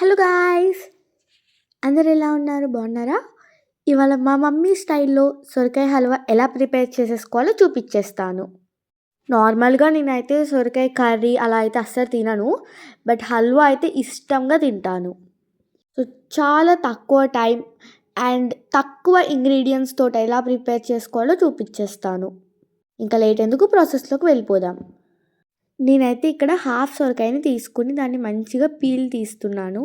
Hello guys! అందరూ ఎలా ఉన్నారు? బాగున్నారా? ఇవాళ మా మమ్మీ స్టైల్‌లో సొరకాయ హల్వా ఎలా ప్రిపేర్ చేసేసుకోవాలో చూపిచ్చేస్తాను. నార్మల్‌గా నేనైతే సొరకాయ కర్రీ అలా అయితే అస్సలు తినను. బట్ హల్వా అయితే ఇష్టంగా తింటాను. సో, చాలా తక్కువ టైం అండ్ తక్కువ ఇంగ్రీడియెంట్స్ తోటి ఎలా ప్రిపేర్ చేసుకోవాలో చూపిచ్చేస్తాను. ఇంకా లేట్ ఎందుకు ప్రాసెస్‌లోకి వెళ్ళిపోదాం. నేనైతే ఇక్కడ హాఫ్ సొరకాయని తీసుకొని దాన్ని మంచిగా పీల్ తీస్తున్నాను.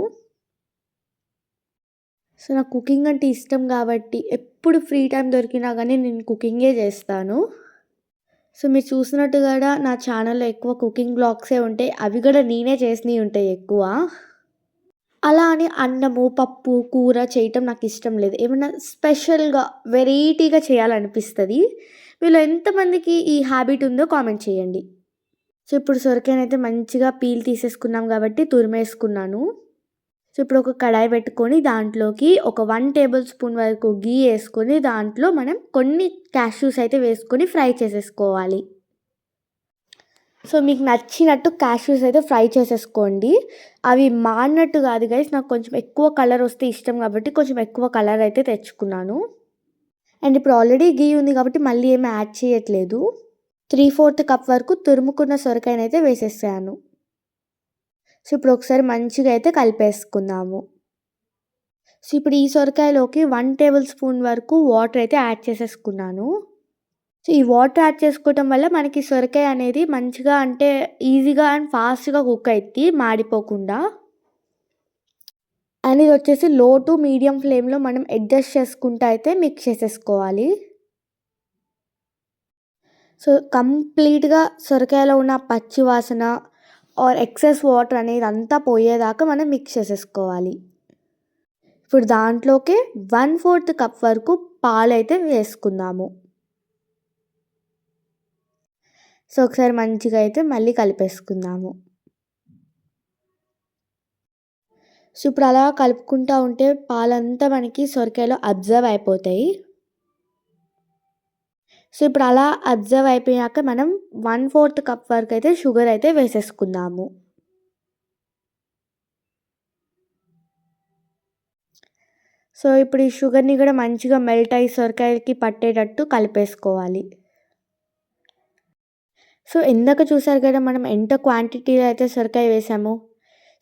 సో, నాకు కుకింగ్ అంటే ఇష్టం కాబట్టి ఎప్పుడు ఫ్రీ టైమ్ దొరికినా గానీ నేను కుకింగే చేస్తాను. సో, మీరు చూసినట్టు గూడా నా ఛానల్‌లో ఎక్కువ కుకింగ్ వ్లాగ్సే ఉంటాయి. అవి గూడా నేనే చేసినయి ఉంటాయి ఎక్కువ. అలా అని అన్నము, పప్పు, కూర చేయటం నాకిష్టం లేదు. ఏమన్నా స్పెషల్‌గా, వెరైటీగా చేయాలనిపిస్తది. మీలో ఎంతమందికి ఈ హాబిట్ ఉందో కామెంట్ చేయండి. సో, ఇప్పుడు సొరకాయనైతే మంచిగా పీల్ తీసేసుకున్నాం గాబట్టి తురిమేసుకున్నాను. సో, ఇప్పుడు ఒక కడాయి పెట్టుకొని దాంట్లోకి ఒక 1 టేబుల్ స్పూన్ వరకు ఘీ యేసుకొని దాంట్లో మనం కొన్ని క్యాష్యూస్ అయితే వేసుకొని ఫ్రై చేసేసుకోవాలి. సో, మీకు నచ్చినట్టు క్యాష్యూస్ అయితే ఫ్రై చేసేసుకోండి. అవి మాడినట్టు కాదు గైస్, నాకు కొంచెం ఎక్కువ కలర్ వస్తే ఇష్టం కాబట్టి కొంచెం ఎక్కువ కలర్ అయితే తెచ్చుకున్నాను. అండ్ ఇప్పుడు ఆల్రెడీ ఘీ ఉంది కాబట్టి మళ్ళీ ఏమి యాడ్ చేయట్లేదు. 3/4 కప్ వరకు తురుముకున్న సొరకాయనైతే వేసేసాను. సో, ఇప్పుడు ఒకసారి మంచిగా అయితే కలిపేసుకుందాము. సో, ఇప్పుడు ఈ సొరకాయలోకి 1 టేబుల్ స్పూన్ వరకు వాటర్ అయితే యాడ్ చేసేసుకున్నాను. సో, ఈ వాటర్ యాడ్ చేసుకోవటం వల్ల మనకి సొరకాయ అనేది మంచిగా అంటే ఈజీగా అండ్ ఫాస్ట్‌గా కుక్ అయిద్ది మాడిపోకుండా. అండ్ ఇది వచ్చేసి లో టు మీడియం ఫ్లేమ్‌లో మనం అడ్జస్ట్ చేసుకుంటూ అయితే మిక్స్ చేసేసుకోవాలి. సో, కంప్లీట్‌గా సొరకాయలో ఉన్న పచ్చి వాసన ఆర్ ఎక్సెస్ వాటర్ అనేది అంతా పోయేదాకా మనం మిక్స్ చేసేసుకోవాలి. ఇప్పుడు దాంట్లోకి 1/4 కప్ వరకు పాలైతే వేసుకుందాము. సో, ఒకసారి మంచిగా అయితే మళ్ళీ కలిపేసుకుందాము. సో, ఇప్పుడు అలా కలుపుకుంటా ఉంటే పాలంతా మనకి సొరకాయలో అబ్జర్వ్ అయిపోతాయి. సో, ఇప్పుడు అలా అబ్జర్వ్ అయిపోయాక మనం 1/4 కప్ వరకు అయితే షుగర్ అయితే వేసేసుకుందాము. సో, ఇప్పుడు ఈ షుగర్‌ని కూడా మంచిగా మెల్ట్ అయ్యి సొరకాయకి పట్టేటట్టు కలిపేసుకోవాలి. సో, ఇందాక చూసారు కదా మనం ఎంత క్వాంటిటీలో అయితే సొరకాయ వేసామో.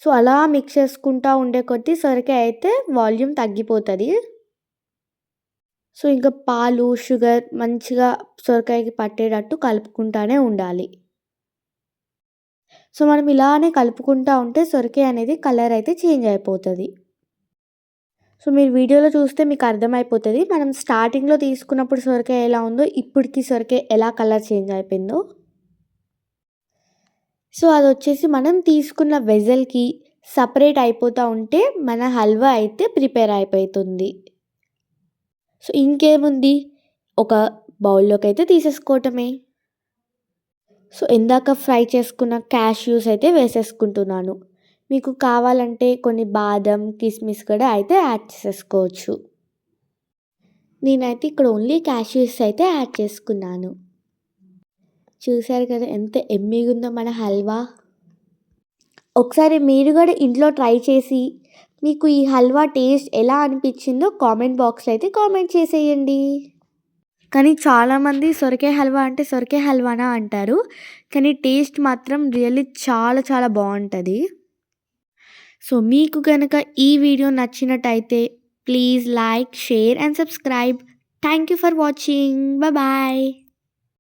సో, అలా మిక్స్ చేసుకుంటా ఉండే కొద్దీ సొరకాయ అయితే వాల్యూమ్ తగ్గిపోతది. సో, ఇంకా పాలు, షుగర్ మంచిగా సొరకాయకి పట్టేటట్టు కలుపుకుంటానే ఉండాలి. సో, మనం ఇలానే కలుపుకుంటా ఉంటే సొరకాయ అనేది కలర్ అయితే చేంజ్ అయిపోతది. సో, మీరు వీడియోలో చూస్తే మీకు అర్థమైపోతది. మనం స్టార్టింగ్‌లో తీసుకున్నప్పుడు సొరకాయ ఎలా ఉందో, ఇప్పటికి సొరకాయ ఎలా కలర్ చేంజ్ అయిపోయిందో. సో, అదొచ్చేసి మనం తీసుకున్న వెజల్‌కి సెపరేట్ అయిపోతా ఉంటే మన హల్వా అయితే ప్రిపేర్ అయిపోతుంది. సో, ఇంకేముంది ఒక బౌల్‌లోకి అయితే తీసేసుకోవటమే. సో, ఇందాక ఫ్రై చేసుకున్న క్యాష్యూస్ అయితే వేసేసుకుంటున్నాను. మీకు కావాలంటే కొన్ని బాదం, కిస్మిస్ కూడా అయితే యాడ్ చేసేసుకోవచ్చు. నేనైతే ఇక్కడ ఓన్లీ క్యాష్యూస్ అయితే యాడ్ చేసుకున్నాను. చూసారు కదా ఎంత యమ్మీగుందో మన హల్వా. ఒకసారి మీరు కూడా ఇంట్లో ట్రై చేసి మీకు ఈ హల్వా టేస్ట్ ఎలా అనిపించిందో కామెంట్ బాక్స్‌లో అయితే కామెంట్ చేసేయండి. కానీ చాలామంది సొరకాయ హల్వా అంటే సొరకాయ హల్వానా అంటారు. కానీ టేస్ట్ మాత్రం రియల్లీ చాలా చాలా బావుంటది. సో, మీకు గనక ఈ వీడియో నచ్చినట్టయితే please like, share and subscribe. Thank you for watching. Bye.